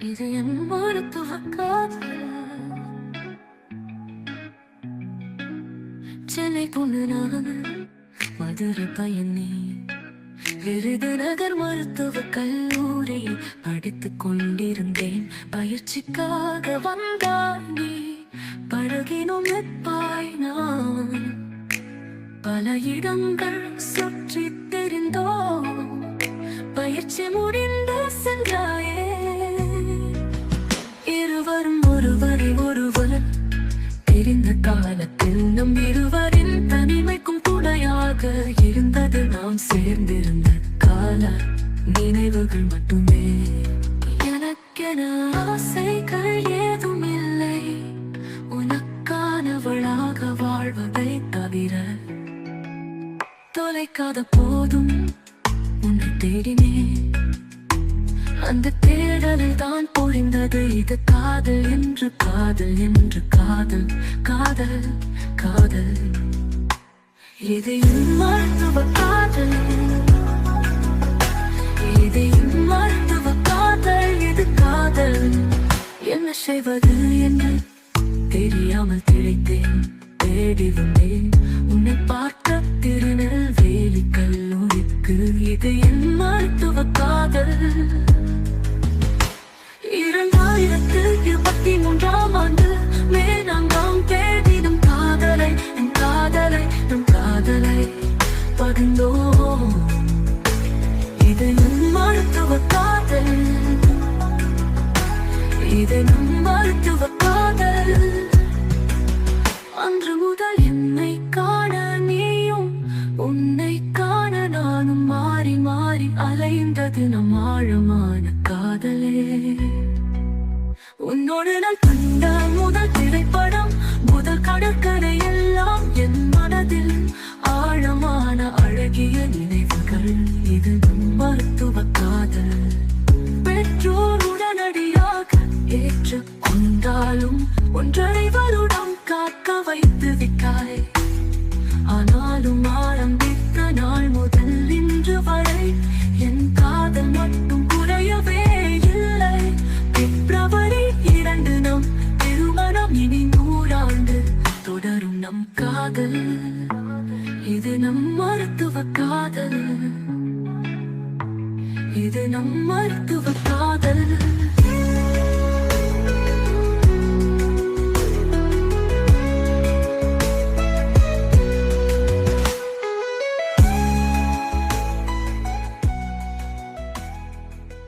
இது என் மருத்துவ காதல். சென்னை பொண்ணு நான், மதுரை பயணி, விருதுநகர் மருத்துவ கல்லூரியில் படித்துக் கொண்டிருந்தேன். பயிற்சிக்காக வந்தாய் நீ, பழகினோம் நட்பாய் நான். பல இடங்கள் சுற்றி தெரிந்தோம், பயிற்சி முடிந்து சென்றாயே. இருவரும் ஒருவரை ஒருவர் தெரிந்த காலத்தில் நம் இருவரின் தனிமைக்கும் துணையாக இருந்தது நாம் சேர்ந்திருந்த கால நினைவுகள் மட்டுமே. எனக்கென ஆசைகள் ஏதும் இல்லை, உனக்கானவளாக வாழ்வதை தவிர. தொலைக்காத போதும் உன்னை தேடினேன், அந்த தேடலில் தான் பொழிந்தது இது காதல் என்று. காதல் என்று காதல், காதல் காதல். இது என் மருத்துவ காதல், இது என் மருத்துவ காதல். இது காதல். என்ன செய்வது என்று தெரியாமல் திளைத்தேன். தேடி வந்தேன் உன்னை பார்க்க திருநெல்வேலி கல்லூரிக்கு. இது என் மருத்துவ காதல். 2023ஆம் ஆண்டு மே 4ஆம் தேதி நம் காதலை, என் காதலை, நம் காதலை பகிர்ந்தோம். இது நம் மருத்துவ காதல், இது நம் மருத்துவ காதல். அன்று முதல் என்னை காண நீயும், உன்னை காண நானும் மாறி மாறி அலைந்தது நம் ஆழமான காதலே. உன்னோடு நான் கண்ட முதல் திரைப்படம், முதல் கடற்கரை எல்லாம் என் மனதில் ஆழமான அழகிய நினைவுகள். இது நம் மருத்துவ காதல். பெற்றோர் உடனடியாக ஏற்றுக் கொண்டாலும் ஒன்றரை வருடம் காக்க வைத்து விட்டாய். ஆனாலும் ஆரம்பித்த நாள் முதல் இன்று வரை என் காதல் மட்டும் குறையவே இல்லை. பிப்ரவரி 2 நம் திருமணம், இனி 100 ஆண்டு தொடரும் நம் காதல். இது நம் மருத்துவ காதல், இது நம் மருத்துவ காதல்.